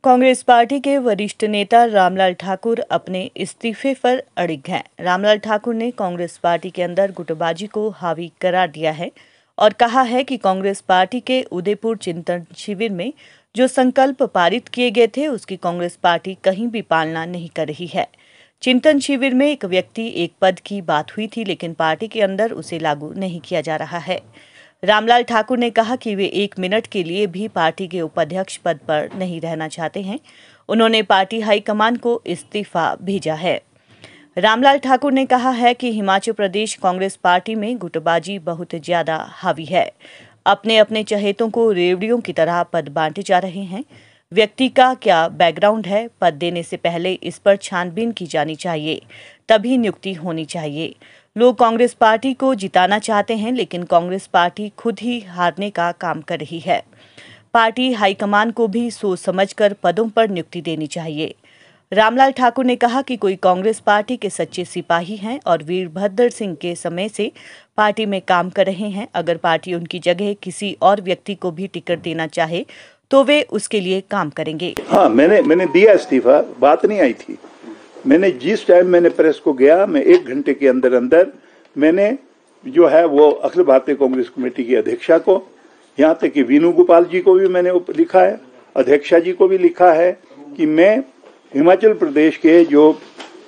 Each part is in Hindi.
कांग्रेस पार्टी के वरिष्ठ नेता रामलाल ठाकुर अपने इस्तीफे पर अड़िग हैं। रामलाल ठाकुर ने कांग्रेस पार्टी के अंदर गुटबाजी को हावी करार दिया है और कहा है कि कांग्रेस पार्टी के उदयपुर चिंतन शिविर में जो संकल्प पारित किए गए थे उसकी कांग्रेस पार्टी कहीं भी पालना नहीं कर रही है। चिंतन शिविर में एक व्यक्ति एक पद की बात हुई थी, लेकिन पार्टी के अंदर उसे लागू नहीं किया जा रहा है। रामलाल ठाकुर ने कहा कि वे 1 मिनट के लिए भी पार्टी के उपाध्यक्ष पद पर नहीं रहना चाहते हैं। उन्होंने पार्टी हाईकमान को इस्तीफा भेजा है। रामलाल ठाकुर ने कहा है कि हिमाचल प्रदेश कांग्रेस पार्टी में गुटबाजी बहुत ज्यादा हावी है। अपने अपने चहेतों को रेवड़ियों की तरह पद बांटे जा रहे हैं। व्यक्ति का क्या बैकग्राउंड है, पद देने से पहले इस पर छानबीन की जानी चाहिए, तभी नियुक्ति होनी चाहिए। लोग कांग्रेस पार्टी को जिताना चाहते हैं, लेकिन कांग्रेस पार्टी खुद ही हारने का काम कर रही है। पार्टी हाईकमान को भी सोच समझकर पदों पर नियुक्ति देनी चाहिए। रामलाल ठाकुर ने कहा कि कोई कांग्रेस पार्टी के सच्चे सिपाही हैं और वीरभद्र सिंह के समय से पार्टी में काम कर रहे हैं। अगर पार्टी उनकी जगह किसी और व्यक्ति को भी टिकट देना चाहे तो वे उसके लिए काम करेंगे। हाँ, मैंने दिया इस्तीफा, बात नहीं आई थी। मैंने जिस टाइम मैंने प्रेस को गया, मैं 1 घंटे के अंदर अंदर मैंने जो है वो अखिल भारतीय कांग्रेस कमेटी की अध्यक्षा को, यहाँ तक कि वीनू गोपाल जी को भी मैंने लिखा है, अध्यक्षा जी को भी लिखा है कि मैं हिमाचल प्रदेश के जो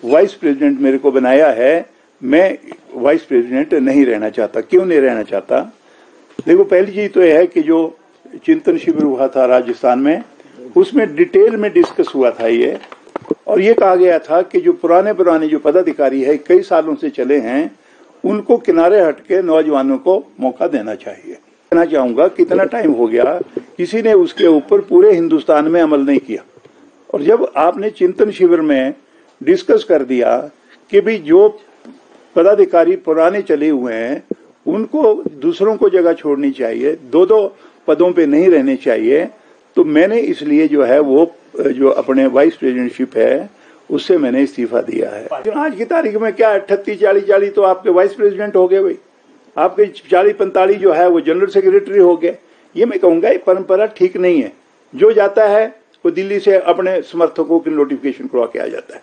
वाइस प्रेसिडेंट मेरे को बनाया है, मैं वाइस प्रेसिडेंट नहीं रहना चाहता। क्यों नहीं रहना चाहता? देखो, पहली चीज तो यह है कि जो चिंतन शिविर हुआ था राजस्थान में, उसमें डिटेल में डिस्कस हुआ था ये, और ये कहा गया था कि जो पुराने जो पदाधिकारी है, कई सालों से चले हैं, उनको किनारे हटके नौजवानों को मौका देना चाहिए। कहना चाहूंगा कितना टाइम हो गया, किसी ने उसके ऊपर पूरे हिंदुस्तान में अमल नहीं किया। और जब आपने चिंतन शिविर में डिस्कस कर दिया कि भी जो पदाधिकारी पुराने चले हुए हैं उनको दूसरों को जगह छोड़नी चाहिए, 2-2 पदों पे नहीं रहने चाहिए, तो मैंने इसलिए जो है वो जो अपने वाइस प्रेसिडेंटशिप है उससे मैंने इस्तीफा दिया है। आज की तारीख में क्या 38-40 तो आपके वाइस प्रेसिडेंट हो गए भाई, आपके 40-45 जो है वो जनरल सेक्रेटरी हो गए। ये मैं कहूंगा ये परंपरा ठीक नहीं है। जो जाता है वो दिल्ली से अपने समर्थकों की नोटिफिकेशन करवा के आ जाता है,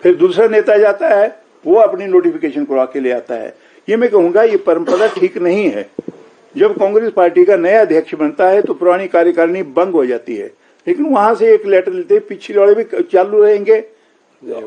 फिर दूसरा नेता जाता है वो अपनी नोटिफिकेशन करवा के ले आता है। ये मैं कहूंगा ये परंपरा ठीक नहीं है। जब कांग्रेस पार्टी का नया अध्यक्ष बनता है तो पुरानी कार्यकारिणी भंग हो जाती है, लेकिन वहां से एक लेटर लेते पिछले वाले भी चालू रहेंगे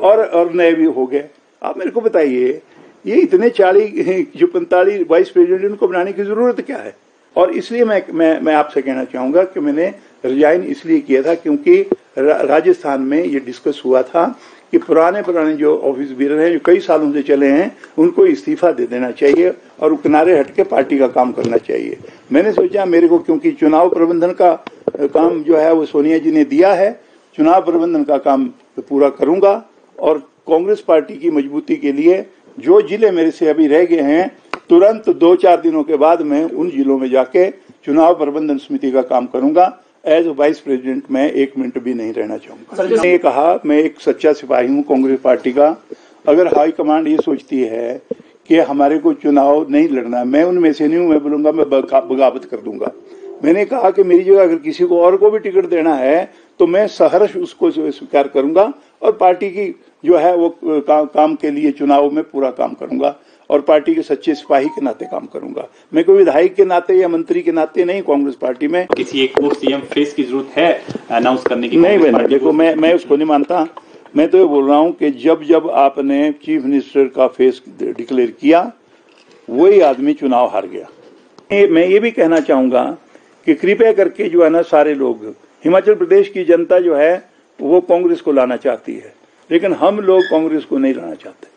और नए भी हो गए। आप मेरे को बताइए, ये इतने 40 जो 45 वाइस प्रेसिडेंट इनको बनाने की जरूरत क्या है? और इसलिए मैं आपसे कहना चाहूंगा कि मैंने रिजाइन इसलिए किया था क्योंकि राजस्थान में ये डिस्कस हुआ था कि पुराने जो ऑफिस बीरर हैं, जो कई सालों से चले हैं, उनको इस्तीफा दे देना चाहिए और किनारे हटके पार्टी का काम करना चाहिए। मैंने सोचा मेरे को, क्योंकि चुनाव प्रबंधन का काम जो है वो सोनिया जी ने दिया है, चुनाव प्रबंधन का काम पूरा करूंगा और कांग्रेस पार्टी की मजबूती के लिए जो जिले मेरे से अभी रह गए हैं, तुरंत 2-4 दिनों के बाद मैं उन जिलों में जाके चुनाव प्रबंधन समिति का काम करूंगा। एज वाइस प्रेसिडेंट मैं 1 मिनट भी नहीं रहना चाहूंगा। मैंने ये कहा, मैं एक सच्चा सिपाही हूँ कांग्रेस पार्टी का। अगर हाईकमांड ये सोचती है कि हमारे को चुनाव नहीं लड़ना, मैं उनमें से नहीं हूँ। मैं बोलूंगा मैं बगावत कर दूंगा। मैंने कहा कि मेरी जगह अगर किसी को और को भी टिकट देना है तो मैं सहर्ष उसको स्वीकार करूंगा और पार्टी की जो है वो काम के लिए चुनाव में पूरा काम करूंगा और पार्टी के सच्चे सिपाही के नाते काम करूंगा। मैं कोई विधायक के नाते या मंत्री के नाते नहीं कांग्रेस पार्टी में। किसी एक को सीएम फेस की जरूरत है अनाउंस करने की? नहीं बहन, देखो मैं उसको नहीं मानता। मैं तो ये बोल रहा हूँ कि जब आपने चीफ मिनिस्टर का फेस डिक्लेयर किया, वही आदमी चुनाव हार गया। मैं ये भी कहना चाहूंगा कि कृपया करके जो है ना, सारे लोग, हिमाचल प्रदेश की जनता जो है वो कांग्रेस को लाना चाहती है, लेकिन हम लोग कांग्रेस को नहीं लाना चाहते।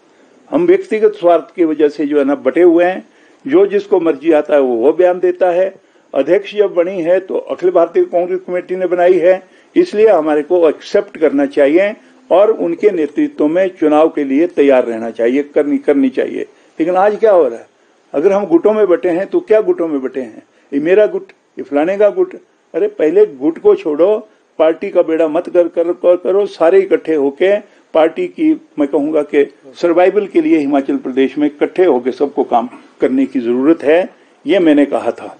हम व्यक्तिगत स्वार्थ की वजह से जो है ना बटे हुए हैं। जो जिसको मर्जी आता है वो बयान देता है। अध्यक्ष जब बनी है तो अखिल भारतीय कांग्रेस कमेटी ने बनाई है, इसलिए हमारे को एक्सेप्ट करना चाहिए और उनके नेतृत्व में चुनाव के लिए तैयार रहना चाहिए, करनी चाहिए। लेकिन आज क्या हो रहा है? अगर हम गुटों में बटे हैं तो क्या गुटों में बटे हैं? ये मेरा गुट, ये फलाने का गुट। अरे पहले गुट को छोड़ो, पार्टी का बेड़ा मत करो, सारे इकट्ठे होके पार्टी की, मैं कहूंगा कि सर्वाइवल के लिए हिमाचल प्रदेश में इकट्ठे होकर सबको काम करने की जरूरत है। ये मैंने कहा था।